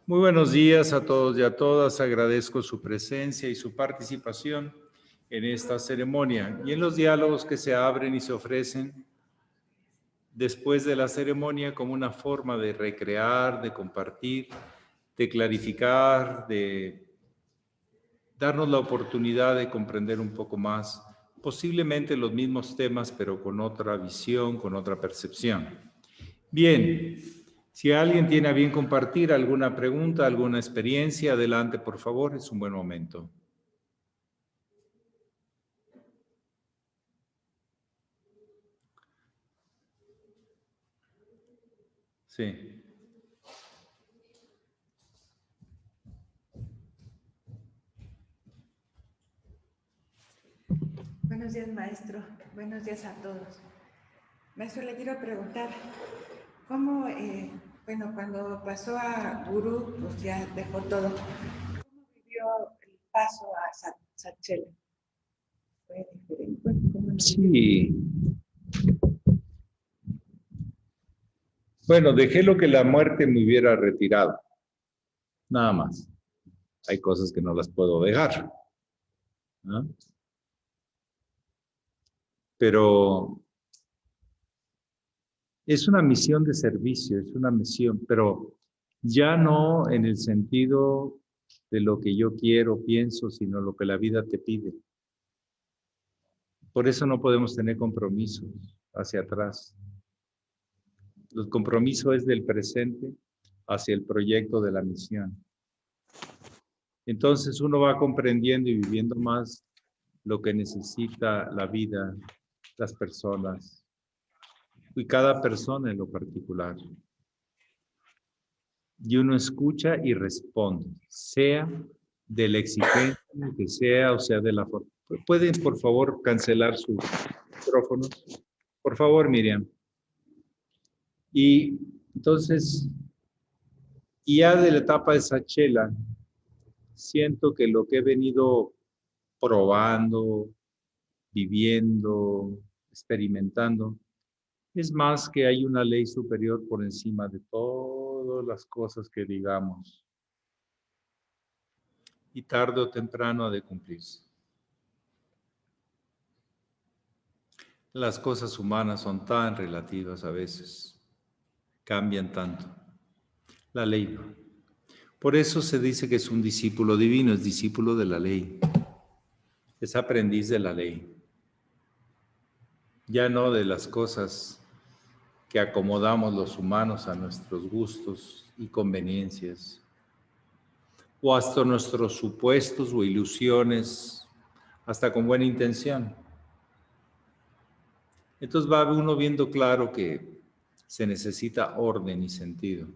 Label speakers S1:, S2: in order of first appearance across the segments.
S1: Muy buenos días a todos y a todas. Agradezco su presencia y su participación en esta ceremonia y en los diálogos que se abren y se ofrecen después de la ceremonia como una forma de recrear, de compartir, de clarificar, de darnos la oportunidad de comprender un poco más, posiblemente los mismos temas, pero con otra visión, con otra percepción. Bien, si alguien tiene a bien compartir alguna pregunta, alguna experiencia, adelante, por favor, es un buen momento. Sí.
S2: Buenos días, maestro. Buenos días a todos. Maestro, le quiero preguntar, ¿cómo, cuando pasó a Gurú, pues ya dejó todo, ¿cómo vivió el paso a Satchela? ¿Fue diferente? ¿Cómo lo
S1: Sí. Bueno, dejé lo que la muerte me hubiera retirado. Nada más. Hay cosas que no las puedo dejar, ¿no? Pero es una misión de servicio, es una misión, pero ya no en el sentido de lo que yo quiero, pienso, sino lo que la vida te pide. Por eso no podemos tener compromisos hacia atrás. El compromiso es del presente hacia el proyecto de la misión. Entonces uno va comprendiendo y viviendo más lo que necesita la vida, las personas, y cada persona en lo particular. Y uno escucha y responde, sea de la exigencia que sea, o sea de la forma. ¿Pueden, por favor, cancelar sus micrófonos? Por favor, Miriam. Y entonces, ya de la etapa de Satchela, siento que lo que he venido probando, viviendo, experimentando, es más que hay una ley superior por encima de todas las cosas que digamos. Y tarde o temprano ha de cumplirse. Las cosas humanas son tan relativas a veces, cambian tanto. La ley. Por eso se dice que es un discípulo divino, es discípulo de la ley. Es aprendiz de la ley. Ya no de las cosas que acomodamos los humanos a nuestros gustos y conveniencias, o hasta nuestros supuestos o ilusiones, hasta con buena intención. Entonces va uno viendo claro que se necesita orden y sentido.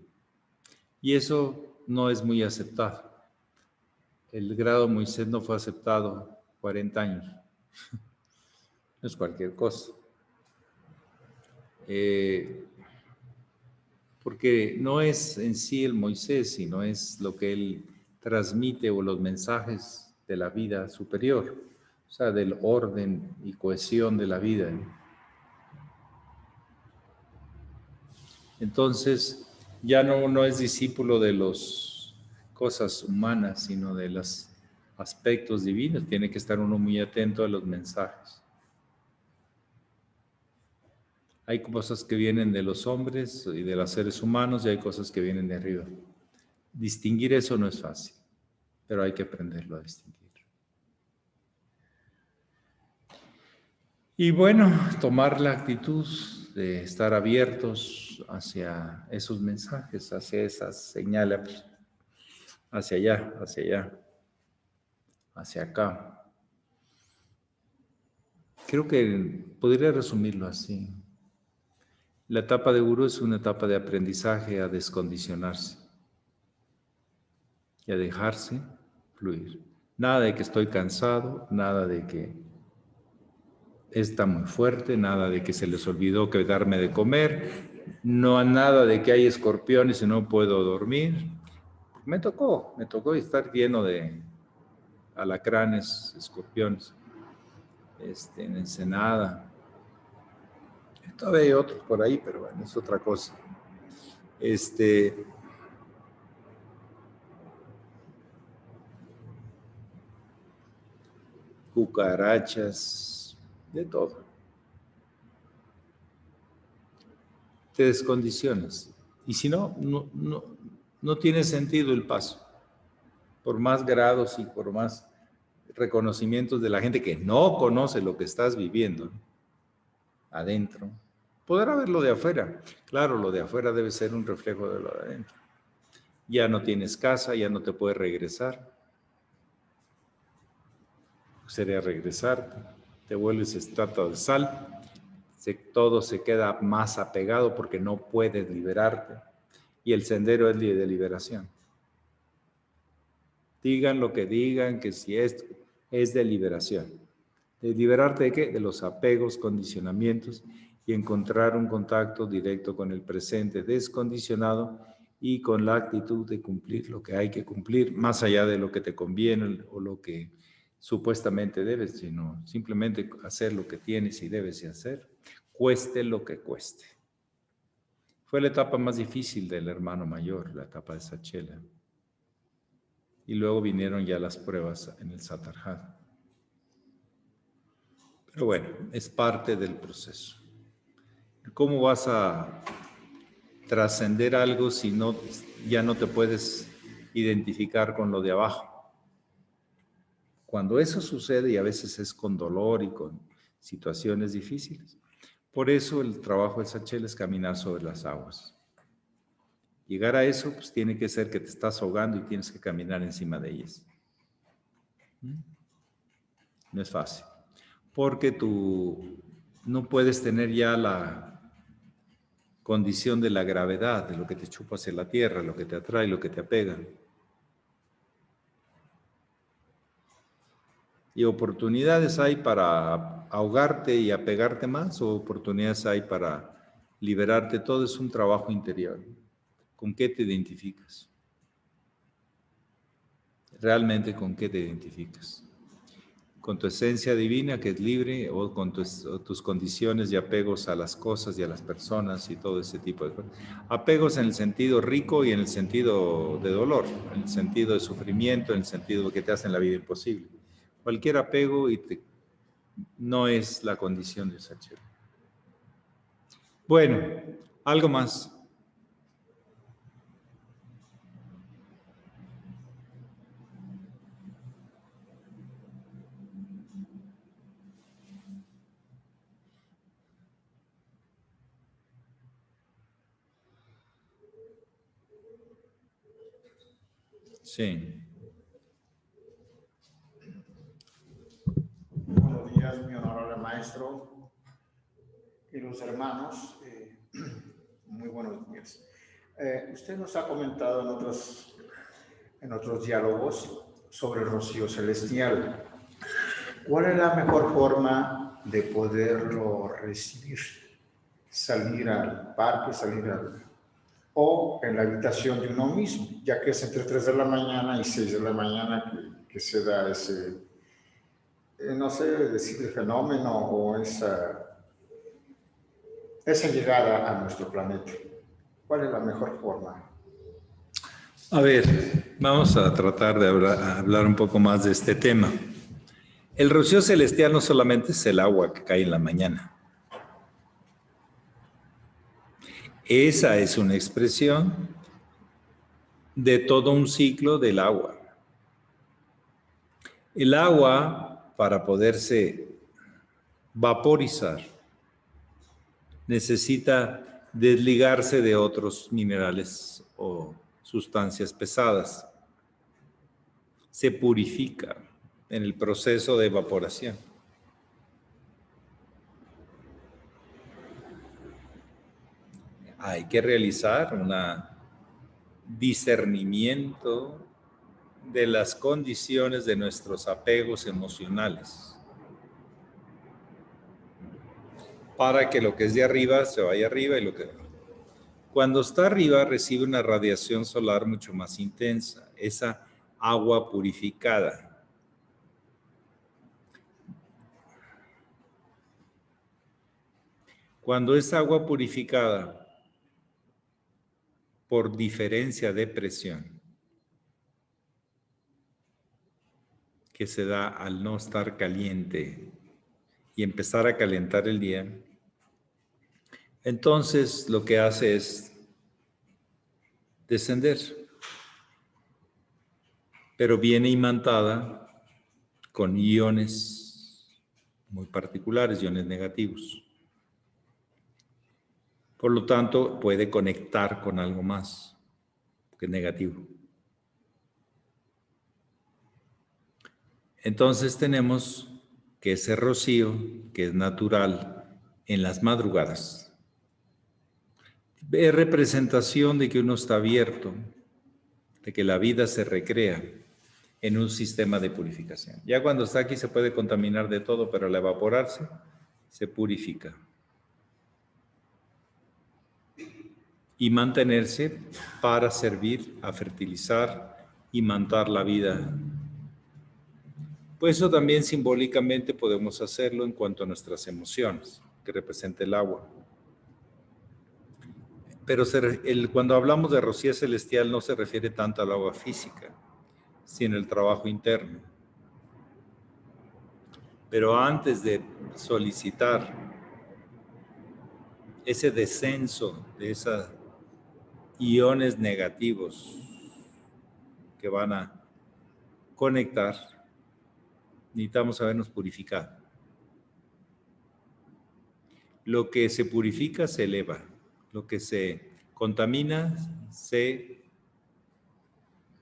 S1: Y eso no es muy aceptado. El grado Moisés no fue aceptado 40 años. No es cualquier cosa. Porque no es en sí el Moisés, sino es lo que él transmite o los mensajes de la vida superior, o sea, del orden y cohesión de la vida. Entonces, ya no es discípulo de las cosas humanas, sino de los aspectos divinos. Tiene que estar uno muy atento a los mensajes. Hay cosas que vienen de los hombres y de los seres humanos y hay cosas que vienen de arriba. Distinguir eso no es fácil, pero hay que aprenderlo a distinguir. Y bueno, tomar la actitud de estar abiertos hacia esos mensajes, hacia esas señales, hacia allá, hacia allá, hacia acá. Creo que podría resumirlo así. La etapa de gurú es una etapa de aprendizaje a descondicionarse y a dejarse fluir. Nada de que estoy cansado, nada de que está muy fuerte, nada de que se les olvidó que darme de comer, no nada de que hay escorpiones y no puedo dormir. Me tocó estar lleno de alacranes, escorpiones, en Ensenada. Todavía hay otros por ahí, pero bueno, es otra cosa. cucarachas, de todo. Te descondicionas. Y si no, no tiene sentido el paso. Por más grados y por más reconocimientos de la gente que no conoce lo que estás viviendo, ¿no? Adentro. Podrá ver lo de afuera. Claro, lo de afuera debe ser un reflejo de lo de adentro. Ya no tienes casa, ya no te puedes regresar. Sería regresarte. Te vuelves estatua de sal. Todo se queda más apegado porque no puedes liberarte. Y el sendero es de liberación. Digan lo que digan, que si es de liberación. ¿De liberarte de qué? De los apegos, condicionamientos y encontrar un contacto directo con el presente descondicionado y con la actitud de cumplir lo que hay que cumplir, más allá de lo que te conviene o lo que supuestamente debes, sino simplemente hacer lo que tienes y debes de hacer, cueste lo que cueste. Fue la etapa más difícil del hermano mayor, la etapa de Sachela. Y luego vinieron ya las pruebas en el Satarhat. Pero bueno, es parte del proceso. ¿Cómo vas a trascender algo si ya no te puedes identificar con lo de abajo? Cuando eso sucede, y a veces es con dolor y con situaciones difíciles. Por eso el trabajo del Sachel es caminar sobre las aguas. Llegar a eso, pues tiene que ser que te estás ahogando y tienes que caminar encima de ellas. No es fácil. Porque tú no puedes tener ya la condición de la gravedad, de lo que te chupa hacia la tierra, lo que te atrae, lo que te apega. Y oportunidades hay para ahogarte y apegarte más, o oportunidades hay para liberarte. Todo es un trabajo interior. ¿Con qué te identificas? ¿Realmente con qué te identificas? ¿Con tu esencia divina que es libre o con tus condiciones y apegos a las cosas y a las personas y todo ese tipo de cosas? Apegos en el sentido rico y en el sentido de dolor, en el sentido de sufrimiento, en el sentido de que te hacen la vida imposible. Cualquier apego no es la condición de Sachel. Bueno, algo más. Sí.
S3: Buenos días, mi honorable maestro y los hermanos. Muy buenos días. Usted nos ha comentado en otros diálogos sobre el rocío celestial. ¿Cuál es la mejor forma de poderlo recibir? Salir al parque, o en la habitación de uno mismo, ya que es entre 3 de la mañana y 6 de la mañana que se da ese, no sé decir el fenómeno o esa llegada a nuestro planeta. ¿Cuál es la mejor forma?
S1: A ver, vamos a tratar de hablar un poco más de este tema. El rocío celestial no solamente es el agua que cae en la mañana. Esa es una expresión de todo un ciclo del agua. El agua, para poderse vaporizar, necesita desligarse de otros minerales o sustancias pesadas. Se purifica en el proceso de evaporación. Hay que realizar un discernimiento de las condiciones de nuestros apegos emocionales para que lo que es de arriba se vaya arriba y lo que... Cuando está arriba recibe una radiación solar mucho más intensa, esa agua purificada. Cuando es agua purificada por diferencia de presión, que se da al no estar caliente y empezar a calentar el día, entonces lo que hace es descender, pero viene imantada con iones muy particulares, iones negativos. Por lo tanto, puede conectar con algo más que es negativo. Entonces tenemos que ese rocío, que es natural en las madrugadas, es representación de que uno está abierto, de que la vida se recrea en un sistema de purificación. Ya cuando está aquí se puede contaminar de todo, pero al evaporarse se purifica. Y mantenerse para servir a fertilizar y mantar la vida. Pues eso también simbólicamente podemos hacerlo en cuanto a nuestras emociones, que representa el agua. Pero cuando hablamos de rocío celestial no se refiere tanto al agua física, sino el trabajo interno. Pero antes de solicitar ese descenso de esos iones negativos que van a conectar, necesitamos habernos purificado. Lo que se purifica se eleva, lo que se contamina se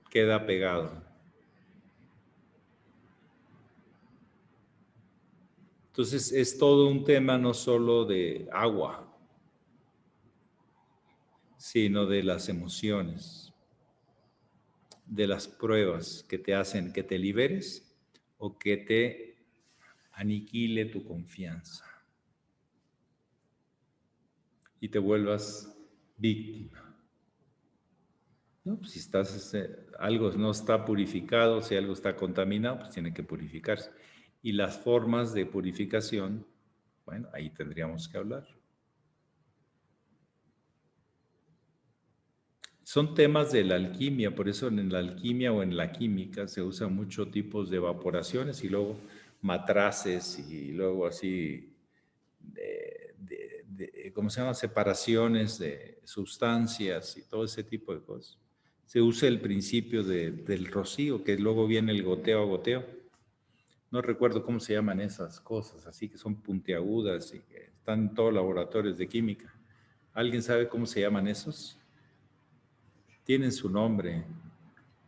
S1: queda pegado. Entonces es todo un tema no solo de agua, sino de las emociones, de las pruebas que te hacen que te liberes o que te aniquile tu confianza y te vuelvas víctima. ¿No? Pues si algo no está purificado, si algo está contaminado, pues tiene que purificarse. Y las formas de purificación, bueno, ahí tendríamos que hablar. Son temas de la alquimia, por eso en la alquimia o en la química se usan muchos tipos de evaporaciones y luego matraces y luego así, ¿cómo se llama? Separaciones de sustancias y todo ese tipo de cosas. Se usa el principio del rocío, que luego viene el goteo a goteo. No recuerdo cómo se llaman esas cosas, así que son puntiagudas y que están en todos los laboratorios de química. ¿Alguien sabe cómo se llaman esos? Tienen su nombre.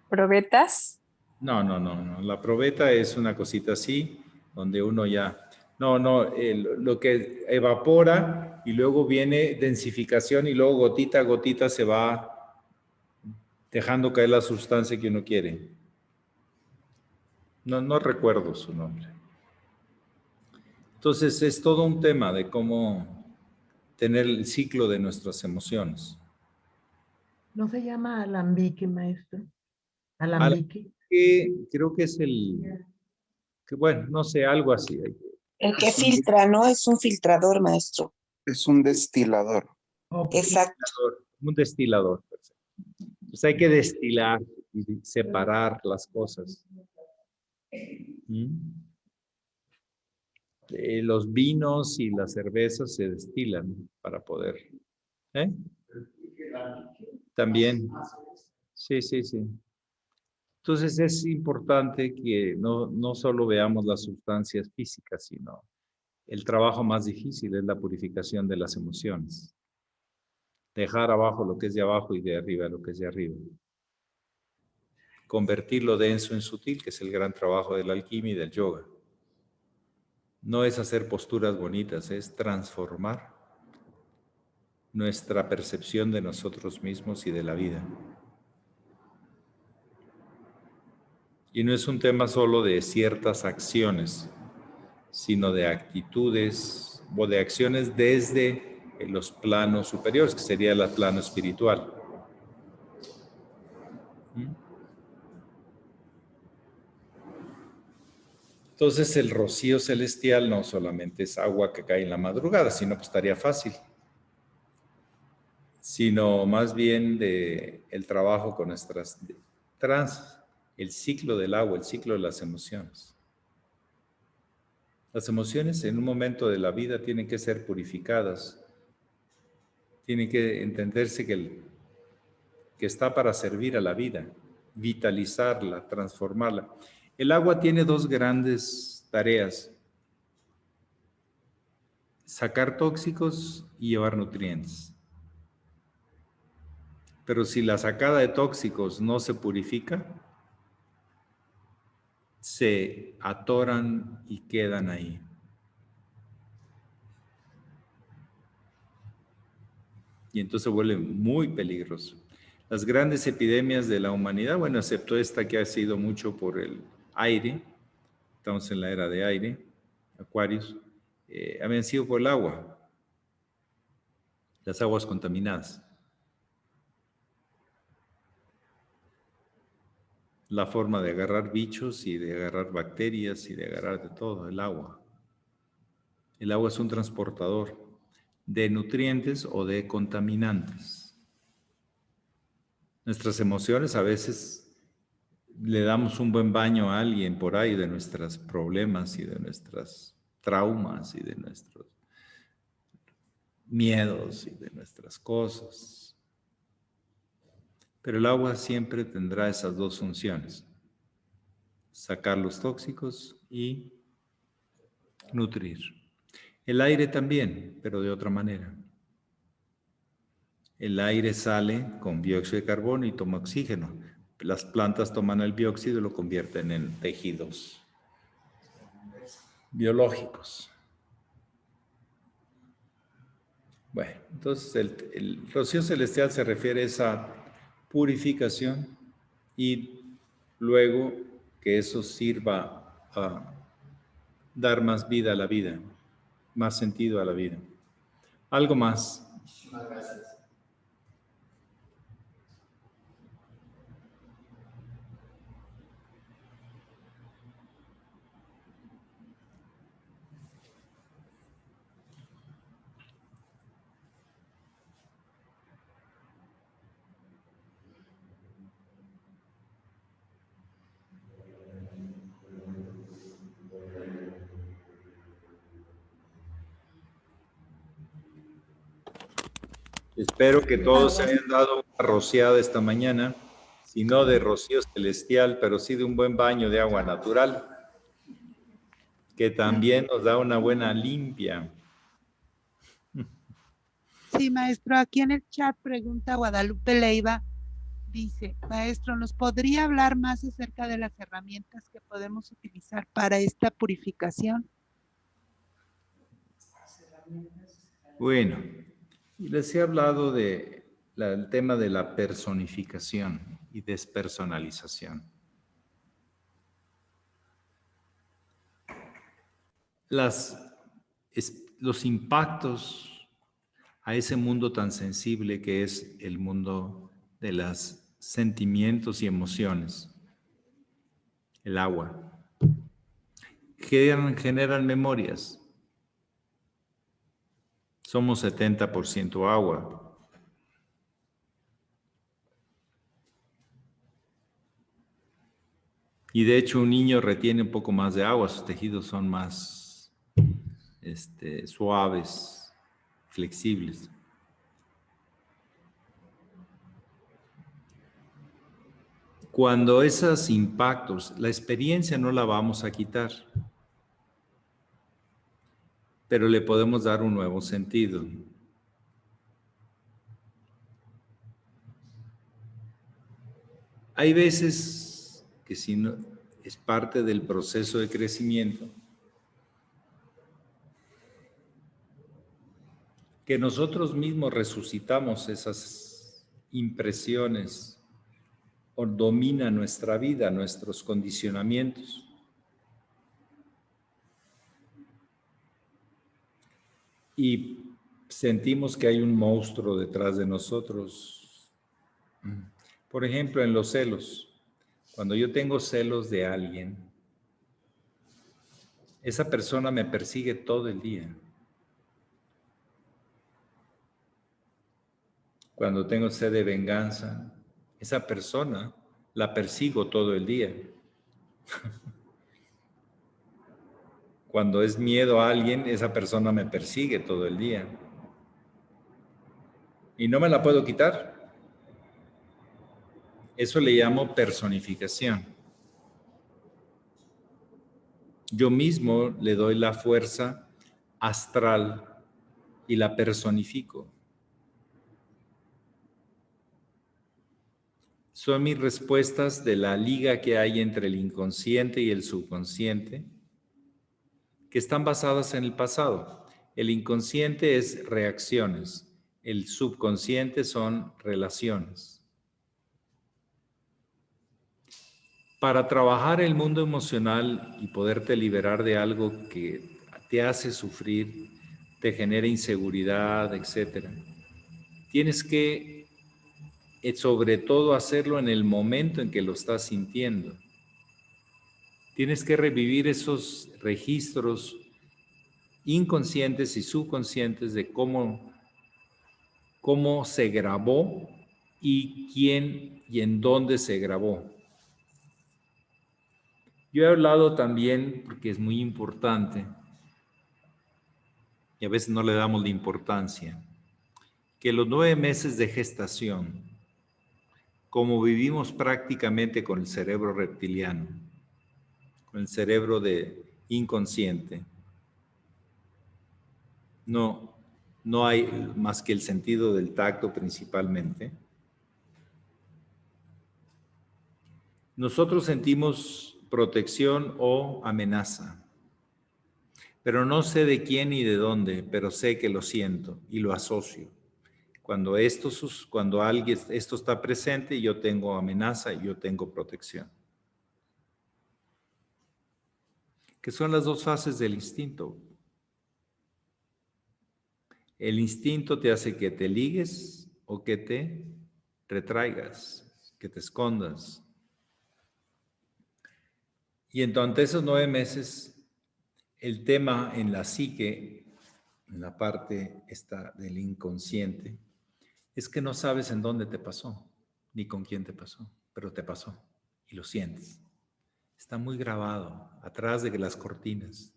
S4: ¿Probetas?
S1: No. La probeta es una cosita así, donde uno ya... lo que evapora y luego viene densificación y luego gotita a gotita se va dejando caer la sustancia que uno quiere. No recuerdo su nombre. Entonces es todo un tema de cómo tener el ciclo de nuestras emociones.
S5: ¿No se llama alambique, maestro? ¿Alambique?
S1: Creo que es bueno, no sé, algo así.
S6: El que filtra, ¿no? Es un filtrador, maestro.
S7: Es un destilador.
S5: Okay.
S6: Exacto.
S1: Un destilador. Pues hay que destilar y separar las cosas. Los vinos y las cervezas se destilan para poder. También. Sí. Entonces es importante que no solo veamos las sustancias físicas, sino el trabajo más difícil es la purificación de las emociones. Dejar abajo lo que es de abajo y de arriba lo que es de arriba. Convertir lo denso en sutil, que es el gran trabajo de la alquimia y del yoga. No es hacer posturas bonitas, es transformar nuestra percepción de nosotros mismos y de la vida. Y no es un tema solo de ciertas acciones, sino de actitudes o de acciones desde los planos superiores, que sería el plano espiritual. Entonces el rocío celestial no solamente es agua que cae en la madrugada, sino pues estaría fácil, sino más bien el trabajo con nuestras el ciclo del agua, el ciclo de las emociones. Las emociones en un momento de la vida tienen que ser purificadas. Tiene que entenderse que está para servir a la vida, vitalizarla, transformarla. El agua tiene dos grandes tareas: sacar tóxicos y llevar nutrientes. Pero si la sacada de tóxicos no se purifica, se atoran y quedan ahí. Y entonces se vuelve muy peligroso. Las grandes epidemias de la humanidad, bueno, excepto esta que ha sido mucho por el aire, estamos en la era de aire, Acuarios, habían sido por el agua, las aguas contaminadas. La forma de agarrar bichos y de agarrar bacterias y de agarrar de todo, el agua. El agua es un transportador de nutrientes o de contaminantes. Nuestras emociones, a veces le damos un buen baño a alguien por ahí de nuestros problemas y de nuestras traumas y de nuestros miedos y de nuestras cosas. Pero el agua siempre tendrá esas dos funciones: sacar los tóxicos y nutrir. El aire también, pero de otra manera. El aire sale con dióxido de carbono y toma oxígeno. Las plantas toman el dióxido y lo convierten en tejidos biológicos. Bueno, entonces el rocío celestial se refiere a esa purificación y luego que eso sirva a dar más vida a la vida, más sentido a la vida. Algo más.
S3: Muchísimas gracias.
S1: Espero que todos se hayan dado una rociada esta mañana, si no de rocío celestial, pero sí de un buen baño de agua natural, que también nos da una buena limpia.
S8: Sí, maestro, aquí en el chat pregunta Guadalupe Leiva, dice, maestro, ¿nos podría hablar más acerca de las herramientas que podemos utilizar para esta purificación?
S1: Bueno, les he hablado del tema de la personificación y despersonalización. Los impactos a ese mundo tan sensible que es el mundo de los sentimientos y emociones, el agua, generan memorias. Somos 70% agua. Y de hecho un niño retiene un poco más de agua, sus tejidos son más suaves, flexibles. Cuando esos impactos, la experiencia no la vamos a quitar, pero le podemos dar un nuevo sentido. Hay veces que si no, es parte del proceso de crecimiento, que nosotros mismos resucitamos esas impresiones o domina nuestra vida, nuestros condicionamientos. Y sentimos que hay un monstruo detrás de nosotros. Por ejemplo, en los celos. Cuando yo tengo celos de alguien, esa persona me persigue todo el día. Cuando tengo sed de venganza, esa persona la persigo todo el día. Cuando es miedo a alguien, esa persona me persigue todo el día. Y no me la puedo quitar. Eso le llamo personificación. Yo mismo le doy la fuerza astral y la personifico. Son mis respuestas de la liga que hay entre el inconsciente y el subconsciente, que están basadas en el pasado. El inconsciente es reacciones, el subconsciente son relaciones. Para trabajar el mundo emocional y poderte liberar de algo que te hace sufrir, te genera inseguridad, etc., tienes que, sobre todo, hacerlo en el momento en que lo estás sintiendo. Tienes que revivir esos registros inconscientes y subconscientes de cómo se grabó y quién y en dónde se grabó. Yo he hablado también, porque es muy importante, y a veces no le damos la importancia, que los 9 meses de gestación, como vivimos prácticamente con el cerebro reptiliano, con el cerebro inconsciente, no hay más que el sentido del tacto principalmente. Nosotros sentimos protección o amenaza, pero no sé de quién ni de dónde, pero sé que lo siento y lo asocio. Cuando esto está presente, yo tengo amenaza y yo tengo protección. Que son las dos fases del instinto. El instinto te hace que te ligues o que te retraigas, que te escondas. Y entonces esos 9 meses, el tema en la psique, en la parte esta del inconsciente, es que no sabes en dónde te pasó, ni con quién te pasó, pero te pasó y lo sientes. Está muy grabado, atrás de las cortinas.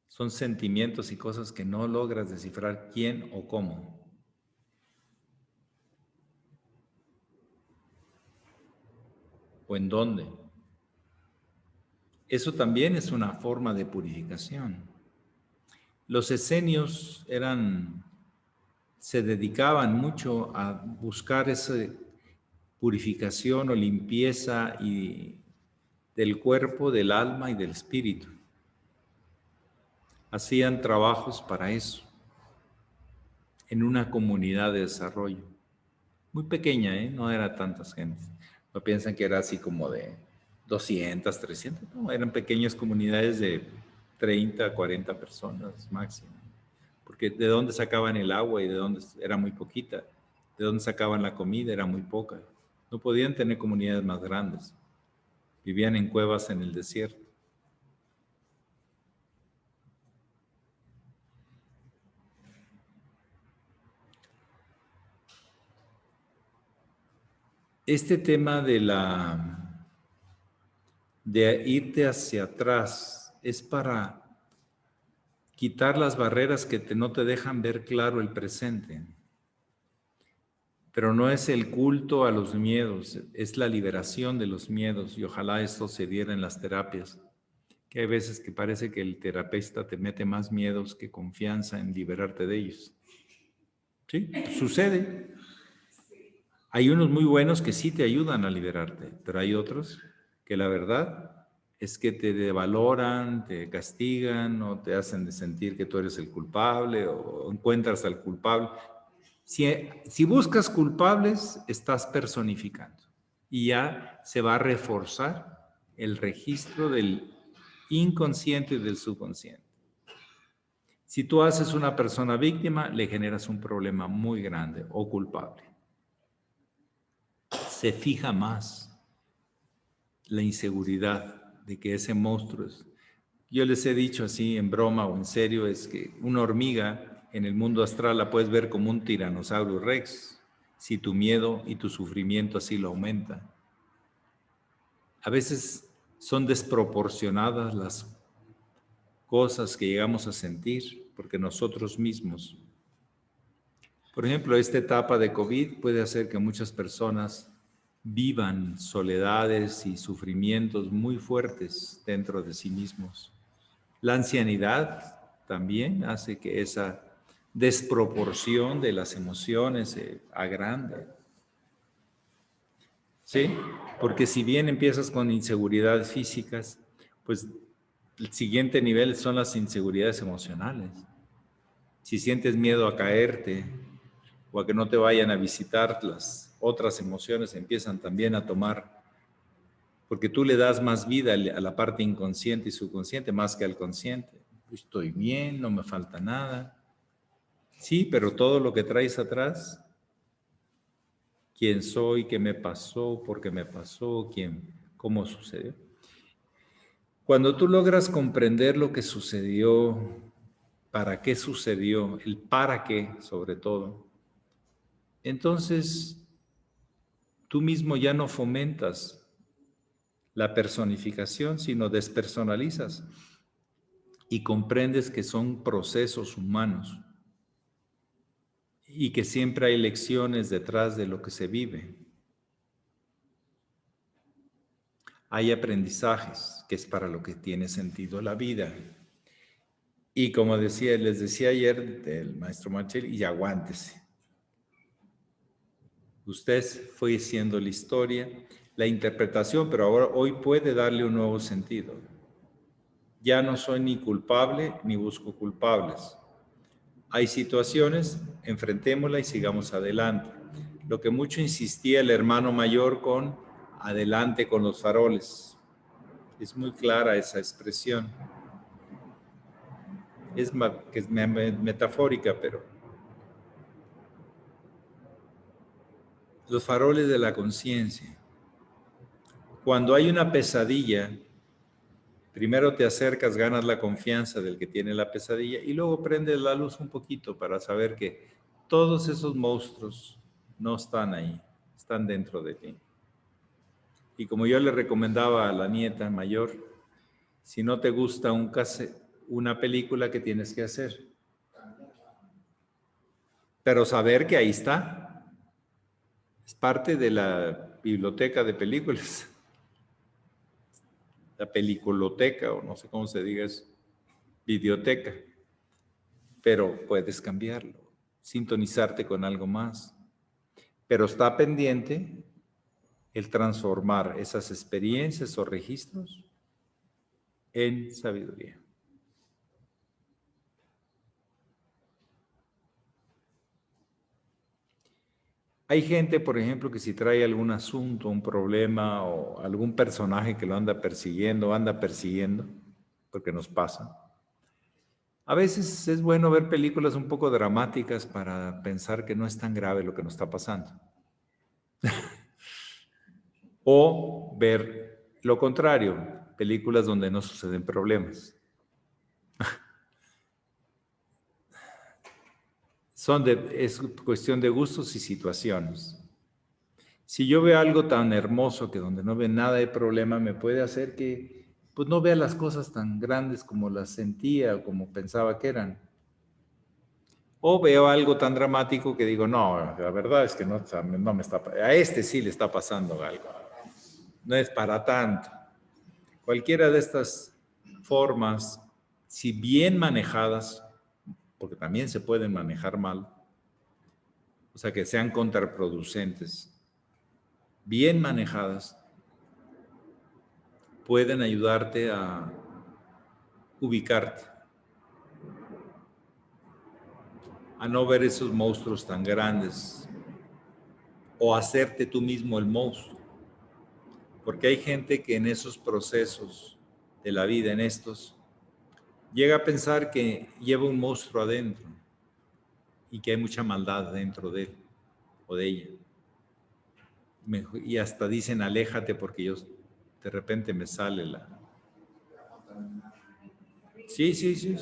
S1: Son sentimientos y cosas que no logras descifrar quién o cómo. O en dónde. Eso también es una forma de purificación. Los esenios se dedicaban mucho a buscar esa purificación o limpieza del cuerpo, del alma y del espíritu. Hacían trabajos para eso, en una comunidad de desarrollo. Muy pequeña, no era tantas gentes. No piensan que era así como de 200, 300, no, eran pequeñas comunidades de 30, 40 personas máximo. Porque de dónde sacaban el agua y de dónde era muy poquita, de dónde sacaban la comida era muy poca. No podían tener comunidades más grandes. Vivían en cuevas en el desierto. Este tema de irte hacia atrás es para quitar las barreras que no te dejan ver claro el presente. Pero no es el culto a los miedos, es la liberación de los miedos, y ojalá esto se diera en las terapias, que hay veces que parece que el terapeuta te mete más miedos que confianza en liberarte de ellos. ¿Sí? Sucede. Hay unos muy buenos que sí te ayudan a liberarte, pero hay otros que la verdad es que te devaloran, te castigan o te hacen de sentir que tú eres el culpable o encuentras al culpable. Si buscas culpables, estás personificando y ya se va a reforzar el registro del inconsciente y del subconsciente. Si tú haces una persona víctima, le generas un problema muy grande o culpable. Se fija más la inseguridad de que ese monstruo es. Yo les he dicho así en broma o en serio, es que una hormiga en el mundo astral la puedes ver como un tiranosaurio rex, si tu miedo y tu sufrimiento así lo aumentan. A veces son desproporcionadas las cosas que llegamos a sentir porque nosotros mismos. Por ejemplo, esta etapa de COVID puede hacer que muchas personas vivan soledades y sufrimientos muy fuertes dentro de sí mismos. La ancianidad también hace que esa desproporción de las emociones se agrande. ¿Sí? Porque si bien empiezas con inseguridades físicas, pues el siguiente nivel son las inseguridades emocionales. Si sientes miedo a caerte o a que no te vayan a visitar, las otras emociones empiezan también a tomar, porque tú le das más vida a la parte inconsciente y subconsciente más que al consciente. Estoy bien, no me falta nada. Sí, pero todo lo que traes atrás, quién soy, qué me pasó, por qué me pasó, cómo sucedió. Cuando tú logras comprender lo que sucedió, para qué sucedió, el para qué sobre todo, entonces tú mismo ya no fomentas la personificación, sino despersonalizas y comprendes que son procesos humanos y que siempre hay lecciones detrás de lo que se vive. Hay aprendizajes, que es para lo que tiene sentido la vida. Y como les decía ayer el maestro Machel, y aguántese. Usted fue haciendo la historia, la interpretación, pero ahora hoy puede darle un nuevo sentido. Ya no soy ni culpable ni busco culpables. Hay situaciones, enfrentémosla y sigamos adelante. Lo que mucho insistía el hermano mayor con adelante con los faroles. Es muy clara esa expresión. Es metafórica, pero los faroles de la conciencia. Cuando hay una pesadilla, primero te acercas, ganas la confianza del que tiene la pesadilla y luego prendes la luz un poquito para saber que todos esos monstruos no están ahí, están dentro de ti. Y como yo le recomendaba a la nieta mayor, si no te gusta una película, ¿qué tienes que hacer? Pero saber que ahí está. Es parte de la biblioteca de películas. La peliculoteca, o no sé cómo se diga eso, videoteca. Pero puedes cambiarlo, sintonizarte con algo más. Pero está pendiente el transformar esas experiencias o registros en sabiduría. Hay gente, por ejemplo, que si trae algún asunto, un problema o algún personaje que lo anda persiguiendo, porque nos pasa. A veces es bueno ver películas un poco dramáticas para pensar que no es tan grave lo que nos está pasando. O ver lo contrario, películas donde no suceden problemas. Es cuestión de gustos y situaciones. Si yo veo algo tan hermoso que donde no ve nada de problema, me puede hacer que pues no vea las cosas tan grandes como las sentía o como pensaba que eran. O veo algo tan dramático que digo, no, la verdad es que no me está, a este sí le está pasando algo. No es para tanto. Cualquiera de estas formas, si bien manejadas, porque también se pueden manejar mal, o sea, que sean contraproducentes, bien manejadas, pueden ayudarte a ubicarte, a no ver esos monstruos tan grandes o hacerte tú mismo el monstruo. Porque hay gente que en esos procesos de la vida, en estos, llega a pensar que lleva un monstruo adentro y que hay mucha maldad dentro de él o de ella. Y hasta dicen, aléjate porque yo de repente me sale la... Sí.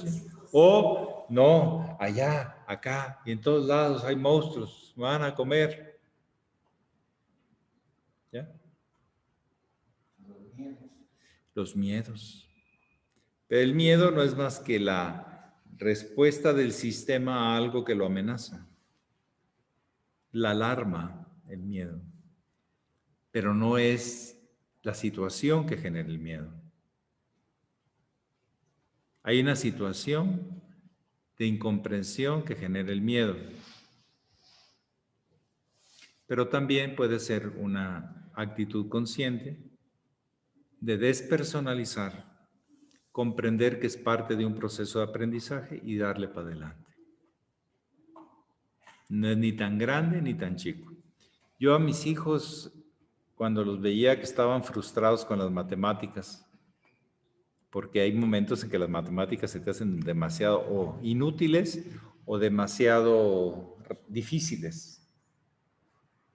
S1: O, no, allá, acá, y en todos lados hay monstruos, van a comer. ¿Ya? Los miedos. Pero el miedo no es más que la respuesta del sistema a algo que lo amenaza. La alarma, el miedo. Pero no es la situación que genera el miedo. Hay una situación de incomprensión que genera el miedo. Pero también puede ser una actitud consciente de despersonalizar, comprender que es parte de un proceso de aprendizaje y darle para adelante. No es ni tan grande ni tan chico. Yo a mis hijos, cuando los veía que estaban frustrados con las matemáticas, porque hay momentos en que las matemáticas se te hacen demasiado o inútiles o demasiado difíciles.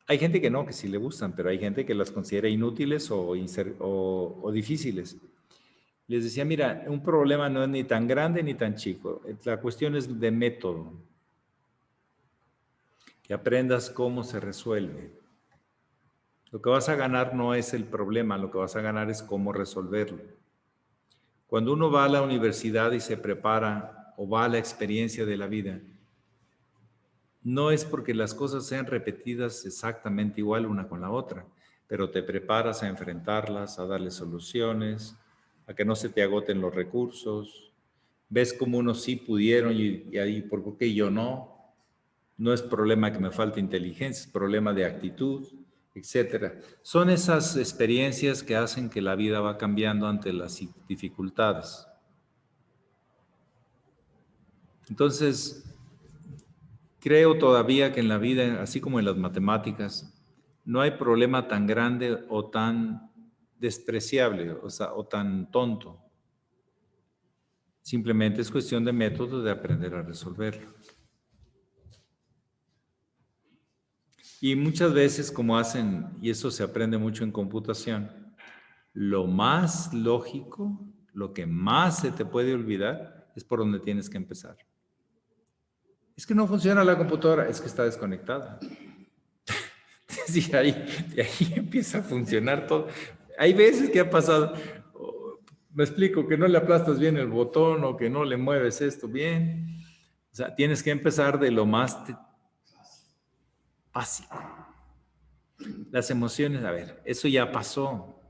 S1: Hay gente que no, que sí le gustan, pero hay gente que las considera inútiles o difíciles. Les decía, mira, un problema no es ni tan grande ni tan chico. La cuestión es de método. Que aprendas cómo se resuelve. Lo que vas a ganar no es el problema, lo que vas a ganar es cómo resolverlo. Cuando uno va a la universidad y se prepara o va a la experiencia de la vida, no es porque las cosas sean repetidas exactamente igual una con la otra, pero te preparas a enfrentarlas, a darle soluciones, a que no se te agoten los recursos. Ves cómo unos sí pudieron y ahí, ¿por qué yo no? No es problema que me falte inteligencia, es problema de actitud, etcétera. Son esas experiencias que hacen que la vida va cambiando ante las dificultades. Entonces, creo todavía que en la vida, así como en las matemáticas, no hay problema tan grande o tan despreciable, o tan tonto. Simplemente es cuestión de método de aprender a resolverlo. Y muchas veces, como hacen, y eso se aprende mucho en computación, lo más lógico, lo que más se te puede olvidar, es por donde tienes que empezar. Es que no funciona la computadora, es que está desconectada. Sí, de ahí empieza a funcionar todo. Hay veces que ha pasado, me explico, que no le aplastas bien el botón o que no le mueves esto bien. O sea, tienes que empezar de lo más básico. Las emociones, a ver, eso ya pasó.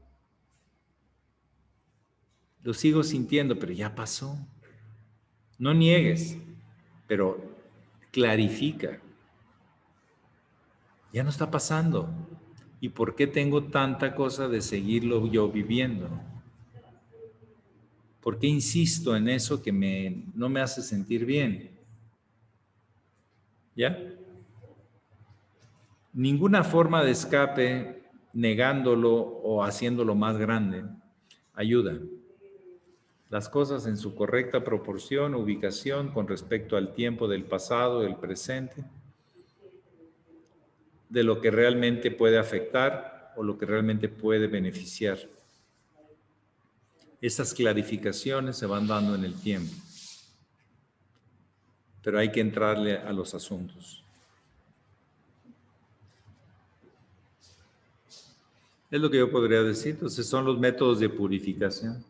S1: Lo sigo sintiendo, pero ya pasó. No niegues, pero clarifica. Ya no está pasando. ¿Y por qué tengo tanta cosa de seguirlo yo viviendo? ¿Por qué insisto en eso que no me hace sentir bien? ¿Ya? Ninguna forma de escape, negándolo o haciéndolo más grande, ayuda. Las cosas en su correcta proporción, ubicación con respecto al tiempo del pasado, del presente, de lo que realmente puede afectar o lo que realmente puede beneficiar. Esas clarificaciones se van dando en el tiempo, pero hay que entrarle a los asuntos. Es lo que yo podría decir. Entonces son los métodos de purificación.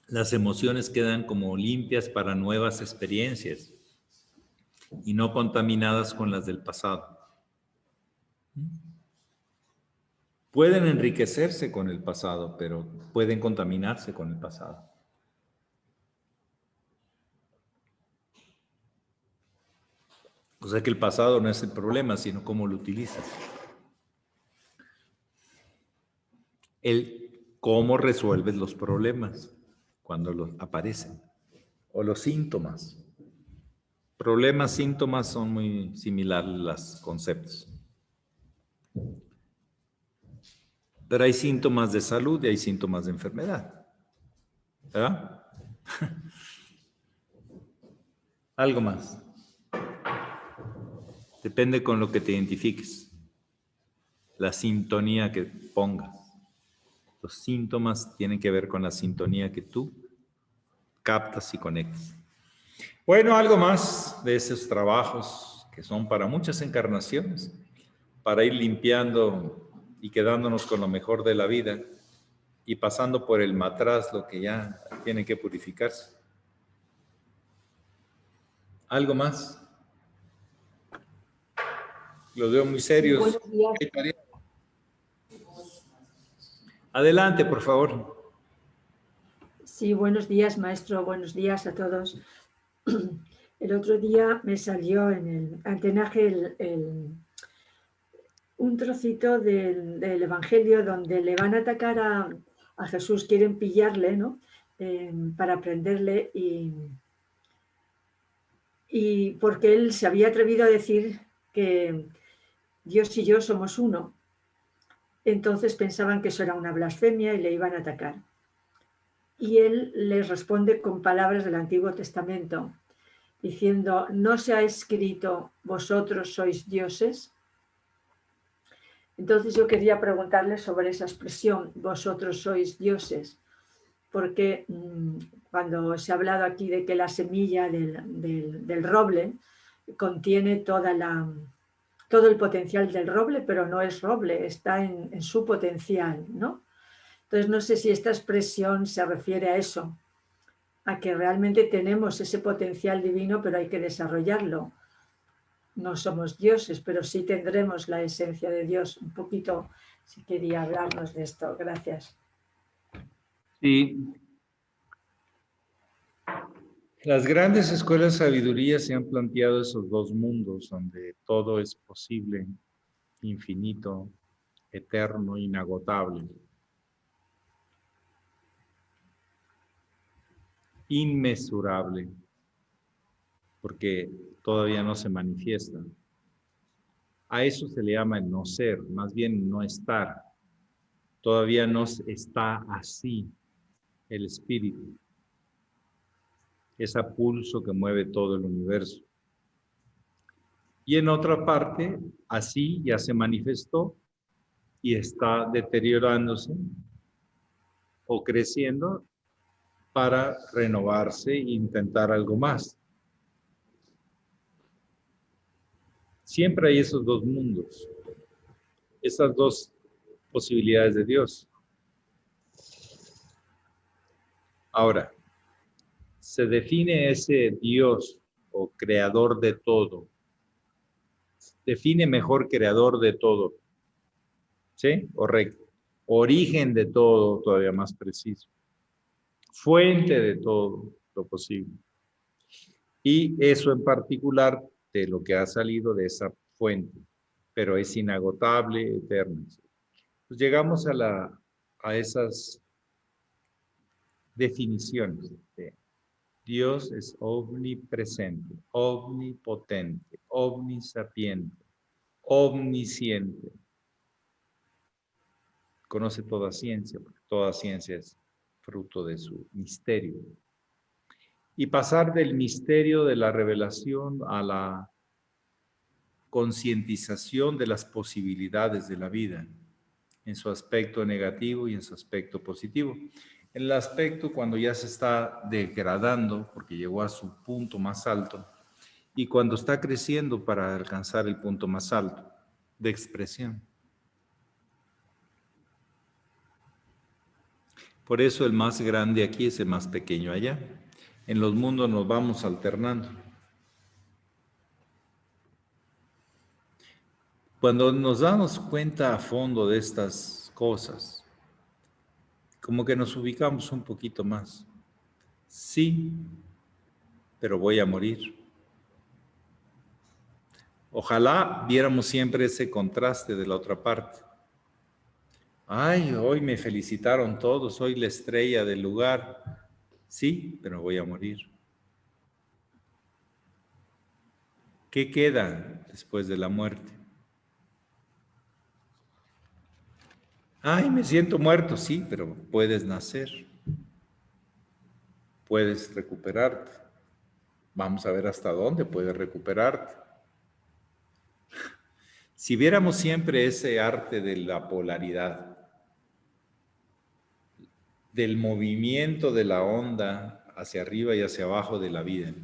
S1: Las emociones quedan como limpias para nuevas experiencias y no contaminadas con las del pasado. Pueden enriquecerse con el pasado, pero pueden contaminarse con el pasado. O sea que el pasado no es el problema, sino cómo lo utilizas. El cómo resuelves los problemas cuando los aparecen, o los síntomas. Problemas, síntomas son muy similares los conceptos. Pero hay síntomas de salud y hay síntomas de enfermedad. ¿Verdad? Algo más. Depende con lo que te identifiques. La sintonía que pongas. Los síntomas tienen que ver con la sintonía que tú captas y conectas. Bueno, algo más de esos trabajos que son para muchas encarnaciones, para ir limpiando y quedándonos con lo mejor de la vida y pasando por el matraz lo que ya tiene que purificarse. ¿Algo más? Los veo muy serios.
S9: Buenos días.
S1: María. Adelante, por favor.
S9: Sí, buenos días, maestro. Buenos días a todos. El otro día me salió en el antenaje un trocito del Evangelio donde le van a atacar a Jesús, quieren pillarle, ¿no? Para prenderle y porque él se había atrevido a decir que Dios y yo somos uno. Entonces pensaban que eso era una blasfemia y le iban a atacar. Y él les responde con palabras del Antiguo Testamento, diciendo, ¿no se ha escrito vosotros sois dioses? Entonces yo quería preguntarle sobre esa expresión, vosotros sois dioses, porque cuando se ha hablado aquí de que la semilla del roble contiene todo el potencial del roble, pero no es roble, está en su potencial, ¿no? Entonces no sé si esta expresión se refiere a eso, a que realmente tenemos ese potencial divino, pero hay que desarrollarlo. No somos dioses, pero sí tendremos la esencia de Dios. Un poquito, si quería hablarnos de esto. Gracias.
S1: Sí. Las grandes escuelas de sabiduría se han planteado esos dos mundos donde todo es posible, infinito, eterno, inagotable. Inmesurable, porque todavía no se manifiesta. A eso se le llama el no ser, más bien no estar. Todavía no está así el espíritu. Ese pulso que mueve todo el universo. Y en otra parte, así ya se manifestó y está deteriorándose o creciendo para renovarse e intentar algo más. Siempre hay esos dos mundos, esas dos posibilidades de Dios. Ahora, se define ese Dios o creador de todo. Define mejor creador de todo. ¿Sí? Correcto. Origen de todo, todavía más preciso. Fuente de todo lo posible. Y eso en particular de lo que ha salido de esa fuente, pero es inagotable, eterno. Pues llegamos a esas definiciones. Dios es omnipresente, omnipotente, omnisapiente, omnisciente. Conoce toda ciencia, porque toda ciencia es fruto de su misterio. Y pasar del misterio de la revelación a la concientización de las posibilidades de la vida, en su aspecto negativo y en su aspecto positivo. En el aspecto cuando ya se está degradando, porque llegó a su punto más alto, y cuando está creciendo para alcanzar el punto más alto de expresión. Por eso el más grande aquí es el más pequeño allá. En los mundos nos vamos alternando. Cuando nos damos cuenta a fondo de estas cosas, como que nos ubicamos un poquito más. Sí, pero voy a morir. Ojalá viéramos siempre ese contraste de la otra parte. Ay, hoy me felicitaron todos, soy la estrella del lugar. Sí, pero voy a morir. ¿Qué queda después de la muerte? Ay, me siento muerto, sí, pero puedes nacer. Puedes recuperarte. Vamos a ver hasta dónde puedes recuperarte. Si viéramos siempre ese arte de la polaridad, del movimiento de la onda hacia arriba y hacia abajo de la vida,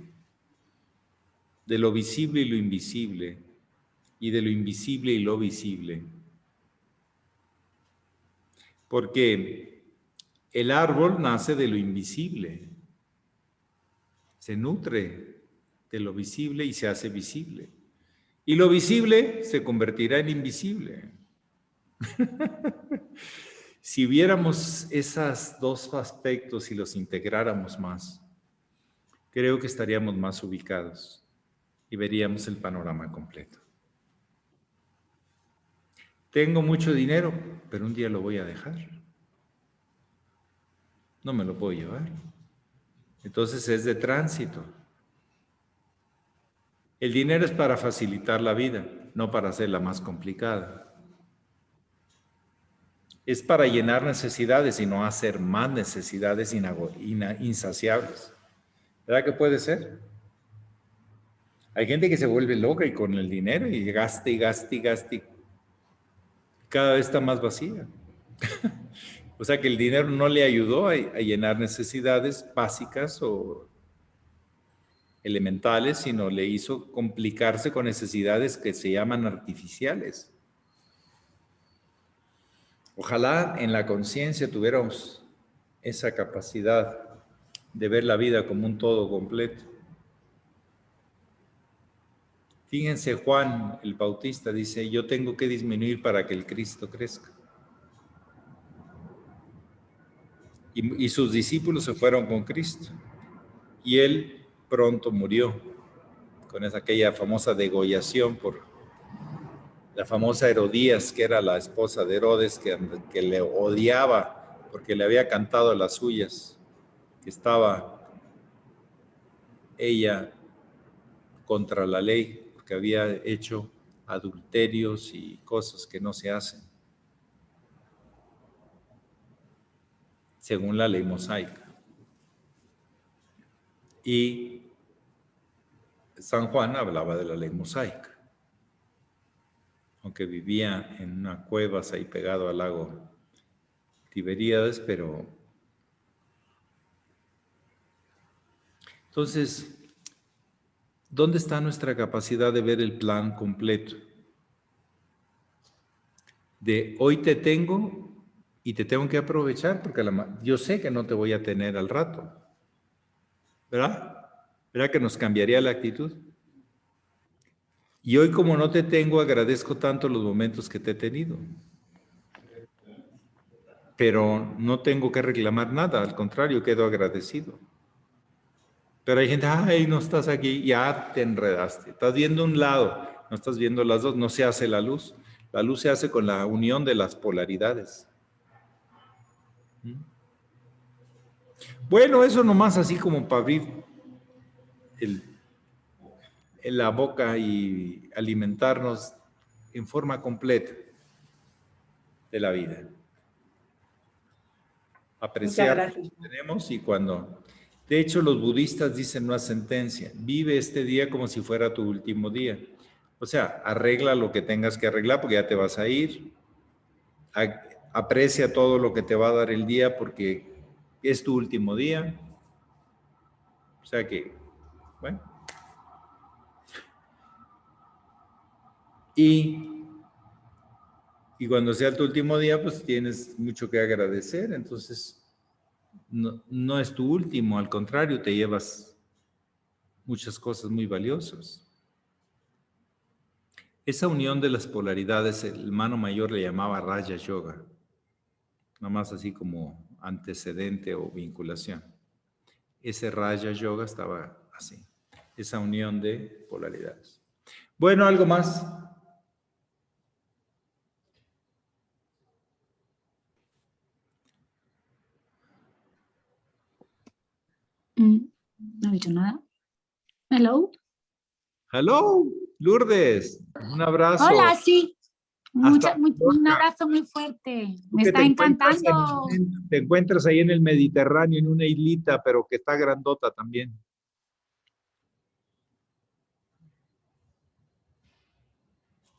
S1: de lo visible y lo invisible, y de lo invisible y lo visible. Porque el árbol nace de lo invisible, se nutre de lo visible y se hace visible. Y lo visible se convertirá en invisible. Si viéramos esos dos aspectos y los integráramos más, creo que estaríamos más ubicados y veríamos el panorama completo. Tengo mucho dinero, pero un día lo voy a dejar. No me lo puedo llevar. Entonces es de tránsito. El dinero es para facilitar la vida, no para hacerla más complicada. Es para llenar necesidades y no hacer más necesidades insaciables. ¿Verdad que puede ser? Hay gente que se vuelve loca y con el dinero y gasta y gasta y gasta y cada vez está más vacía. O sea que el dinero no le ayudó a llenar necesidades básicas o elementales, sino le hizo complicarse con necesidades que se llaman artificiales. Ojalá en la conciencia tuviéramos esa capacidad de ver la vida como un todo completo. Fíjense, Juan el Bautista dice, yo tengo que disminuir para que el Cristo crezca. Y sus discípulos se fueron con Cristo. Y él pronto murió con aquella famosa degollación por la famosa Herodías, que era la esposa de Herodes, que le odiaba porque le había cantado las suyas, que estaba ella contra la ley, porque había hecho adulterios y cosas que no se hacen según la ley mosaica. Y San Juan hablaba de la ley mosaica, aunque vivía en una cueva ahí pegado al lago Tiberíades, pero entonces, ¿dónde está nuestra capacidad de ver el plan completo? De hoy te tengo y te tengo que aprovechar porque yo sé que no te voy a tener al rato. ¿Verdad? ¿Verdad que nos cambiaría la actitud? Y hoy como no te tengo, agradezco tanto los momentos que te he tenido. Pero no tengo que reclamar nada, al contrario, quedo agradecido. Pero hay gente, ay, no estás aquí, ya te enredaste. Estás viendo un lado, no estás viendo las dos, no se hace la luz. La luz se hace con la unión de las polaridades. Bueno, eso nomás así como para abrir la boca y alimentarnos en forma completa de la vida. Apreciar lo que tenemos y cuando... De hecho, los budistas dicen una sentencia, vive este día como si fuera tu último día. O sea, arregla lo que tengas que arreglar porque ya te vas a ir. Aprecia todo lo que te va a dar el día porque es tu último día. O sea que, bueno. Y cuando sea tu último día, pues tienes mucho que agradecer. Entonces, no es tu último, al contrario, te llevas muchas cosas muy valiosas. Esa unión de las polaridades, el hermano mayor le llamaba Raja Yoga, nada más así como antecedente o vinculación. Ese Raja Yoga estaba así, esa unión de polaridades. Bueno, ¿algo más?
S10: No he dicho nada. Hello.
S1: Hello, Lourdes. Un abrazo.
S10: Hola, sí. Un abrazo muy fuerte. Me está encantando.
S1: Te encuentras ahí en el Mediterráneo, en una islita, pero que está grandota también.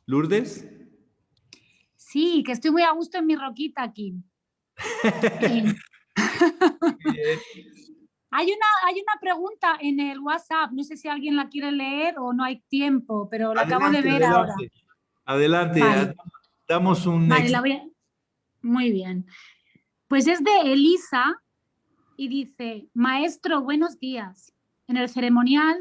S1: ¿Lourdes?
S10: Sí, que estoy muy a gusto en mi roquita aquí. Hay una pregunta en el WhatsApp, no sé si alguien la quiere leer o no hay tiempo, pero la acabo de ver ahora.
S1: Adelante,
S10: Vale.
S1: damos un...
S10: Vale, muy bien. Pues es de Elisa y dice, maestro, buenos días. En el ceremonial,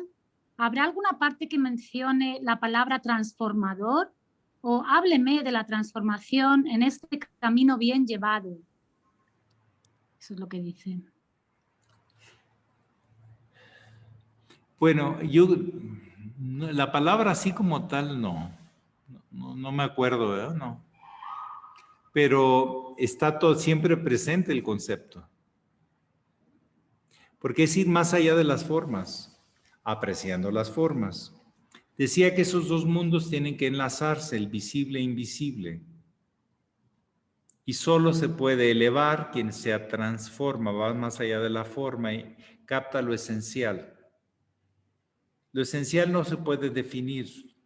S10: ¿habrá alguna parte que mencione la palabra transformador? O hábleme de la transformación en este camino bien llevado. Eso es lo que dice.
S1: Bueno, la palabra así como tal no me acuerdo, ¿verdad? No. Pero está todo siempre presente el concepto. Porque es ir más allá de las formas, apreciando las formas. Decía que esos dos mundos tienen que enlazarse, el visible e invisible. Y solo se puede elevar quien se transforma, va más allá de la forma y capta lo esencial. Lo esencial no se puede definir,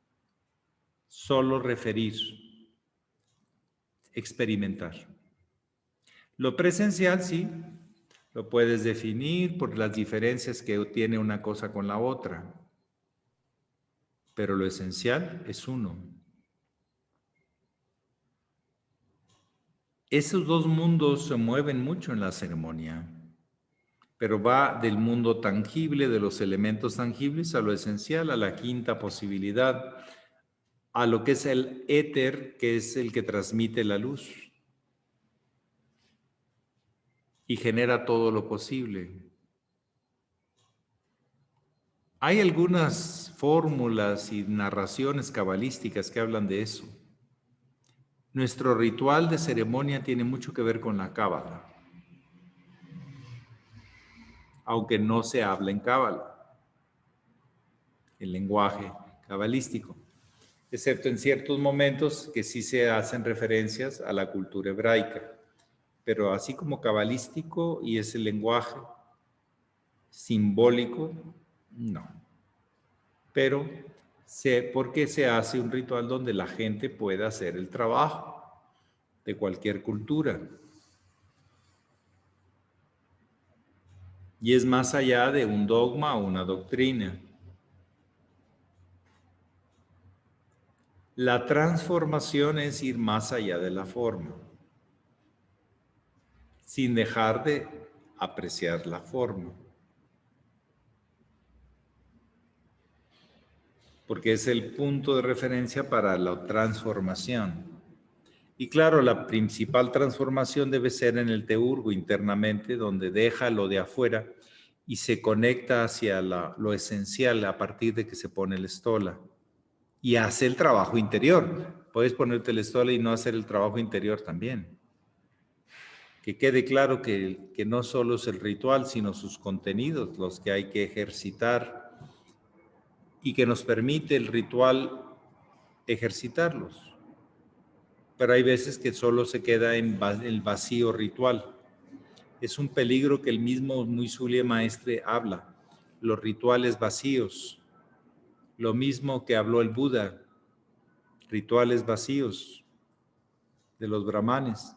S1: solo referir, experimentar. Lo presencial sí, lo puedes definir por las diferencias que tiene una cosa con la otra, pero lo esencial es uno. Esos dos mundos se mueven mucho en la ceremonia, pero va del mundo tangible, de los elementos tangibles, a lo esencial, a la quinta posibilidad, a lo que es el éter, que es el que transmite la luz y genera todo lo posible. Hay algunas fórmulas y narraciones cabalísticas que hablan de eso. Nuestro ritual de ceremonia tiene mucho que ver con la cábala, aunque no se habla en cábala, el lenguaje cabalístico, excepto en ciertos momentos que sí se hacen referencias a la cultura hebraica, pero así como cabalístico y ese lenguaje simbólico, no. Pero ¿por qué se hace un ritual donde la gente pueda hacer el trabajo de cualquier cultura? Y es más allá de un dogma o una doctrina. La transformación es ir más allá de la forma, sin dejar de apreciar la forma. Porque es el punto de referencia para la transformación. Y claro, la principal transformación debe ser en el teurgo internamente, donde deja lo de afuera y se conecta hacia lo esencial a partir de que se pone el estola. Y hace el trabajo interior. Puedes ponerte el estola y no hacer el trabajo interior también. Que quede claro que no solo es el ritual, sino sus contenidos, los que hay que ejercitar y que nos permite el ritual ejercitarlos. Pero hay veces que solo se queda en el vacío ritual. Es un peligro que el mismo Muy Zulia Maestre habla, los rituales vacíos. Lo mismo que habló el Buda, rituales vacíos de los brahmanes.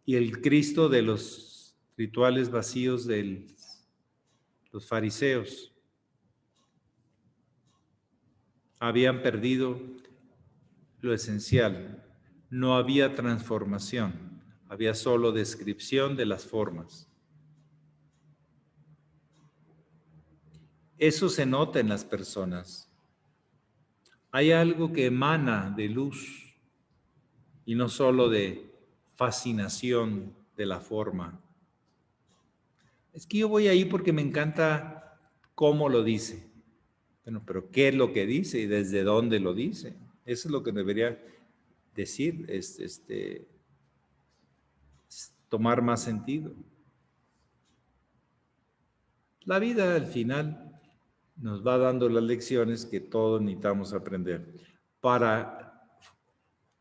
S1: Y el Cristo de los rituales vacíos de los fariseos. Habían perdido lo esencial. No había transformación, había solo descripción de las formas. Eso se nota en las personas. Hay algo que emana de luz y no solo de fascinación de la forma. Es que yo voy ahí porque me encanta cómo lo dice. Bueno, pero ¿qué es lo que dice y desde dónde lo dice? Eso es lo que debería decir, tomar más sentido. La vida al final nos va dando las lecciones que todos necesitamos aprender para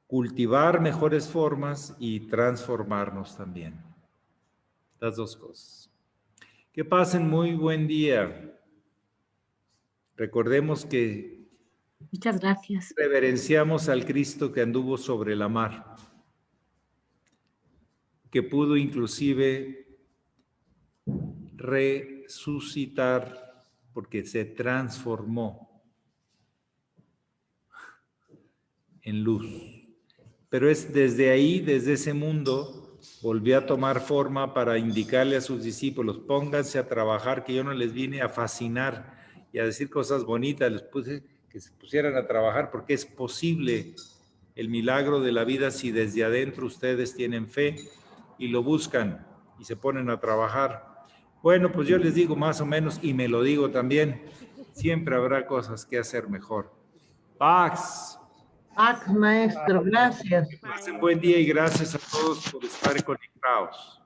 S1: cultivar mejores formas y transformarnos también. Las dos cosas. Que pasen muy buen día. Recordemos que
S10: muchas gracias.
S1: Reverenciamos al Cristo que anduvo sobre la mar, que pudo inclusive resucitar porque se transformó en luz. Pero es desde ahí, desde ese mundo, volvió a tomar forma para indicarle a sus discípulos, pónganse a trabajar, que yo no les vine a fascinar y a decir cosas bonitas, les puse que se pusieran a trabajar porque es posible el milagro de la vida si desde adentro ustedes tienen fe y lo buscan y se ponen a trabajar. Bueno, pues yo les digo más o menos, y me lo digo también, siempre habrá cosas que hacer mejor. Pax.
S5: Pax, maestro, gracias.
S1: Que pasen buen día y gracias a todos por estar conectados.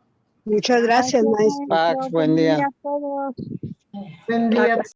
S11: Muchas gracias, maestro.
S7: Pax, buen día.
S11: A todos.
S5: Buen día.